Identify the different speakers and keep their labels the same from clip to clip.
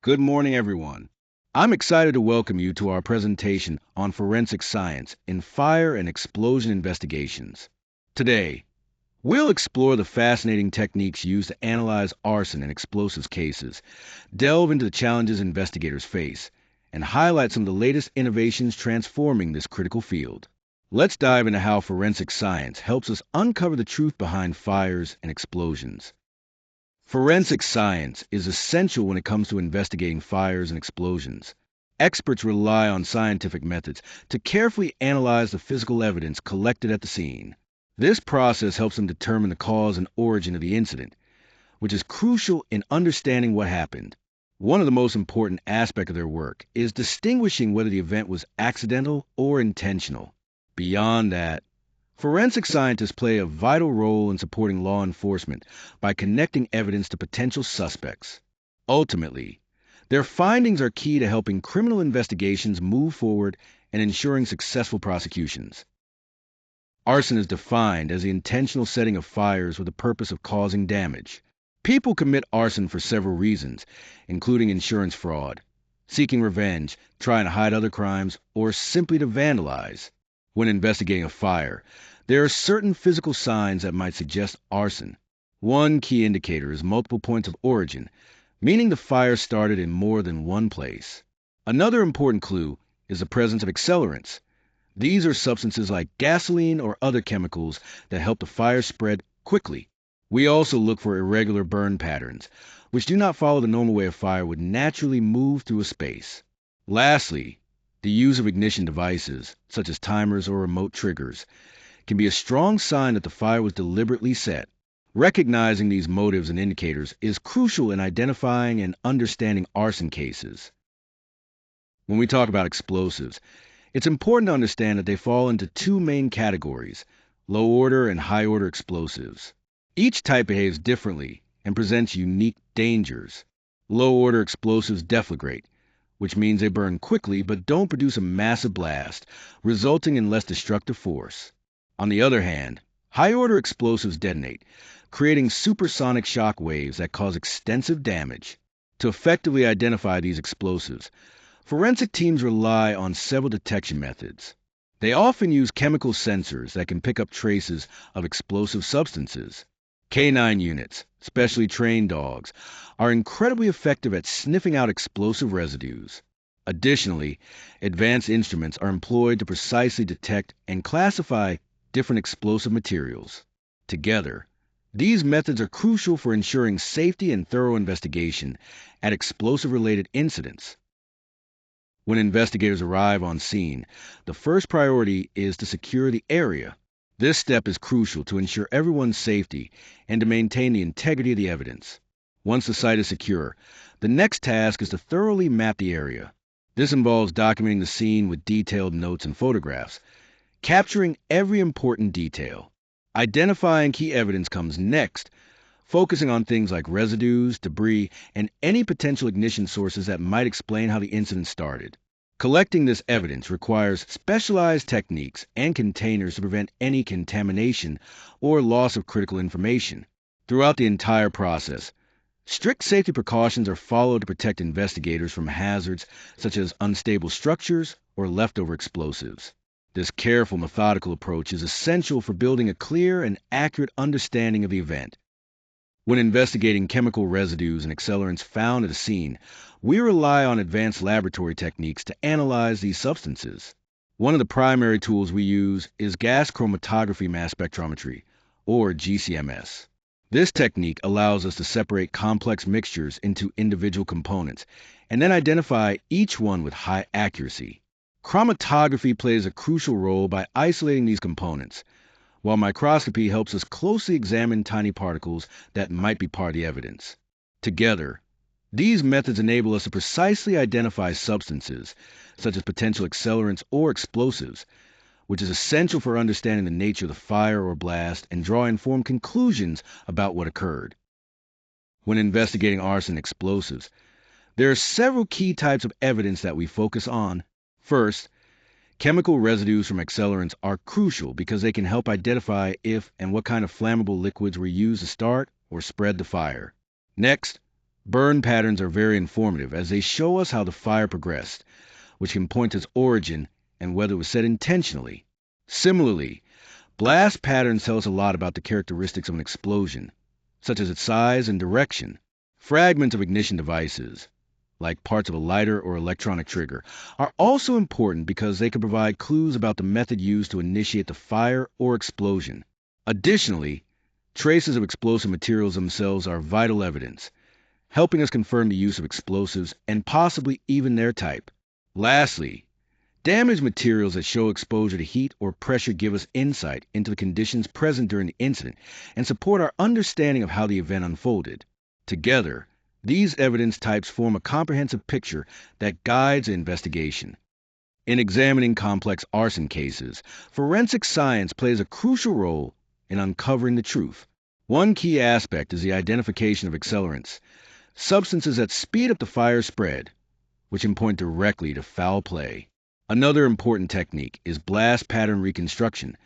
Speaker 1: Good morning, everyone. I'm excited to welcome you to our presentation on forensic science in fire and explosion investigations. Today, we'll explore the fascinating techniques used to analyze arson and explosives cases, delve into the challenges investigators face, and highlight some of the latest innovations transforming this critical field. Let's dive into how forensic science helps us uncover the truth behind fires and explosions. Forensic science is essential when it comes to investigating fires and explosions. Experts rely on scientific methods to carefully analyze the physical evidence collected at the scene. This process helps them determine the cause and origin of the incident, which is crucial in understanding what happened. One of the most important aspects of their work is distinguishing whether the event was accidental or intentional. Beyond that, forensic scientists play a vital role in supporting law enforcement by connecting evidence to potential suspects. Ultimately, their findings are key to helping criminal investigations move forward and ensuring successful prosecutions. Arson is defined as the intentional setting of fires with the purpose of causing damage. People commit arson for several reasons, including insurance fraud, seeking revenge, trying to hide other crimes, or simply to vandalize. When investigating a fire, there are certain physical signs that might suggest arson. One key indicator is multiple points of origin, meaning the fire started in more than one place. Another important clue is the presence of accelerants. These are substances like gasoline or other chemicals that help the fire spread quickly. We also look for irregular burn patterns, which do not follow the normal way a fire would naturally move through a space. Lastly, the use of ignition devices, such as timers or remote triggers, can be a strong sign that the fire was deliberately set. Recognizing these motives and indicators is crucial in identifying and understanding arson cases. When we talk about explosives, it's important to understand that they fall into two main categories: low order and high order explosives. Each type behaves differently and presents unique dangers. Low order explosives deflagrate, which means they burn quickly but don't produce a massive blast, resulting in less destructive force. On the other hand, high order explosives detonate, creating supersonic shock waves that cause extensive damage. To effectively identify these explosives, forensic teams rely on several detection methods. They often use chemical sensors that can pick up traces of explosive substances. Canine units, specially trained dogs, are incredibly effective at sniffing out explosive residues. Additionally, advanced instruments are employed to precisely detect and classify different explosive materials. Together, these methods are crucial for ensuring safety and thorough investigation at explosive-related incidents. When investigators arrive on scene, the first priority is to secure the area. This step is crucial to ensure everyone's safety and to maintain the integrity of the evidence. Once the site is secure, the next task is to thoroughly map the area. This involves documenting the scene with detailed notes and photographs, capturing every important detail. Identifying key evidence comes next, focusing on things like residues, debris, and any potential ignition sources that might explain how the incident started. Collecting this evidence requires specialized techniques and containers to prevent any contamination or loss of critical information. Throughout the entire process, strict safety precautions are followed to protect investigators from hazards such as unstable structures or leftover explosives. This careful, methodical approach is essential for building a clear and accurate understanding of the event. When investigating chemical residues and accelerants found at a scene, we rely on advanced laboratory techniques to analyze these substances. One of the primary tools we use is gas chromatography mass spectrometry, or GCMS. This technique allows us to separate complex mixtures into individual components and then identify each one with high accuracy. Chromatography plays a crucial role by isolating these components, while microscopy helps us closely examine tiny particles that might be part of the evidence. Together, these methods enable us to precisely identify substances, such as potential accelerants or explosives, which is essential for understanding the nature of the fire or blast and draw informed conclusions about what occurred. When investigating arson and explosives, there are several key types of evidence that we focus on. First, chemical residues from accelerants are crucial because they can help identify if and what kind of flammable liquids were used to start or spread the fire. Next, Burn patterns are very informative as they show us how the fire progressed, which can point to its origin and whether it was set intentionally. Similarly, blast patterns tell us a lot about the characteristics of an explosion, such as its size and direction. Fragments of ignition devices, like parts of a lighter or electronic trigger, are also important because they can provide clues about the method used to initiate the fire or explosion. Additionally, traces of explosive materials themselves are vital evidence, helping us confirm the use of explosives and possibly even their type. Lastly, damaged materials that show exposure to heat or pressure give us insight into the conditions present during the incident and support our understanding of how the event unfolded. Together, these evidence types form a comprehensive picture that guides the investigation. In examining complex arson cases, forensic science plays a crucial role in uncovering the truth. One key aspect is the identification of accelerants, substances that speed up the fire spread, which can point directly to foul play. Another important technique is blast pattern reconstruction,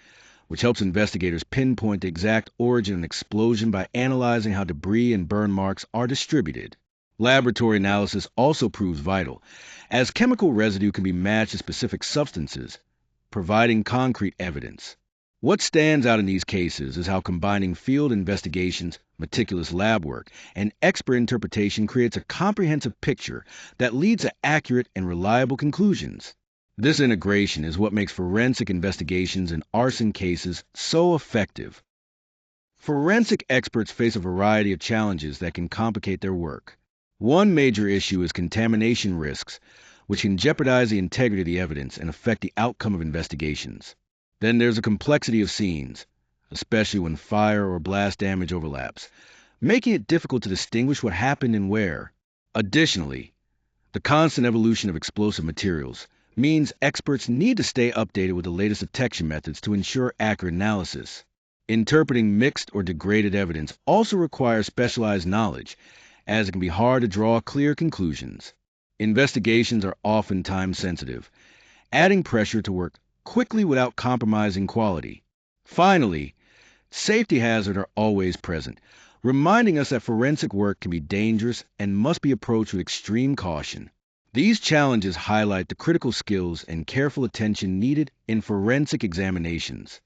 Speaker 1: which helps investigators pinpoint the exact origin of an explosion by analyzing how debris and burn marks are distributed. Laboratory analysis also proves vital, as chemical residue can be matched to specific substances, providing concrete evidence. What stands out in these cases is how combining field investigations, meticulous lab work, and expert interpretation creates a comprehensive picture that leads to accurate and reliable conclusions. This integration is what makes forensic investigations in arson cases so effective. Forensic experts face a variety of challenges that can complicate their work. One major issue is contamination risks, which can jeopardize the integrity of the evidence and affect the outcome of investigations. Then there's the complexity of scenes, especially when fire or blast damage overlaps, making it difficult to distinguish what happened and where. Additionally, the constant evolution of explosive materials means experts need to stay updated with the latest detection methods to ensure accurate analysis. Interpreting mixed or degraded evidence also requires specialized knowledge, as it can be hard to draw clear conclusions. Investigations are often time-sensitive, adding pressure to work quickly without compromising quality. Finally, safety hazards are always present, reminding us that forensic work can be dangerous and must be approached with extreme caution. These challenges highlight the critical skills and careful attention needed in forensic examinations.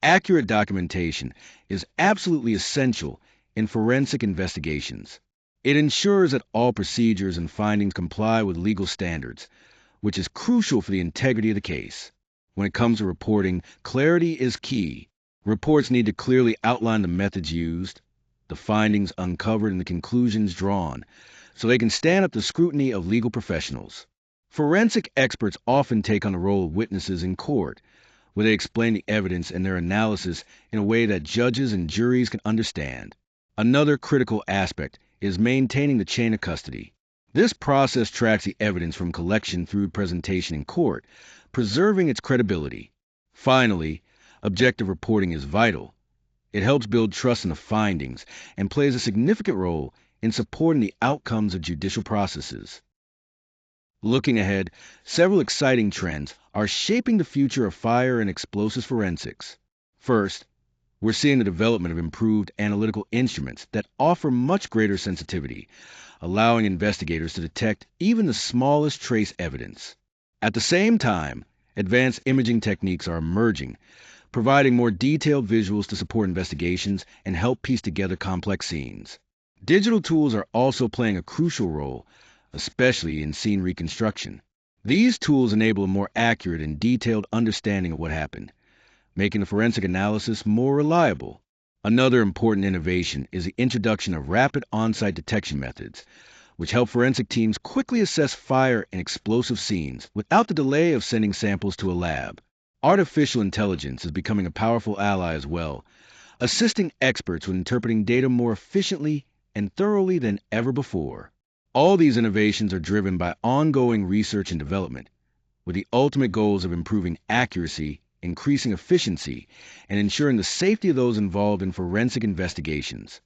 Speaker 1: Accurate documentation is absolutely essential in forensic investigations. It ensures that all procedures and findings comply with legal standards, which is crucial for the integrity of the case. When it comes to reporting, clarity is key. Reports need to clearly outline the methods used, the findings uncovered, and the conclusions drawn, so they can stand up to scrutiny of legal professionals. Forensic experts often take on the role of witnesses in court, where they explain the evidence and their analysis in a way that judges and juries can understand. Another critical aspect is maintaining the chain of custody. This process tracks the evidence from collection through presentation in court, preserving its credibility. Finally, objective reporting is vital. It helps build trust in the findings and plays a significant role in supporting the outcomes of judicial processes. Looking ahead, several exciting trends are shaping the future of fire and explosives forensics. First, we're seeing the development of improved analytical instruments that offer much greater sensitivity, allowing investigators to detect even the smallest trace evidence. At the same time, advanced imaging techniques are emerging, providing more detailed visuals to support investigations and help piece together complex scenes. Digital tools are also playing a crucial role, especially in scene reconstruction. These tools enable a more accurate and detailed understanding of what happened, making the forensic analysis more reliable. Another important innovation is the introduction of rapid on-site detection methods, which help forensic teams quickly assess fire and explosive scenes without the delay of sending samples to a lab. Artificial intelligence is becoming a powerful ally as well, assisting experts with interpreting data more efficiently and thoroughly than ever before. All these innovations are driven by ongoing research and development, with the ultimate goals of improving accuracy, increasing efficiency, and ensuring the safety of those involved in forensic investigations.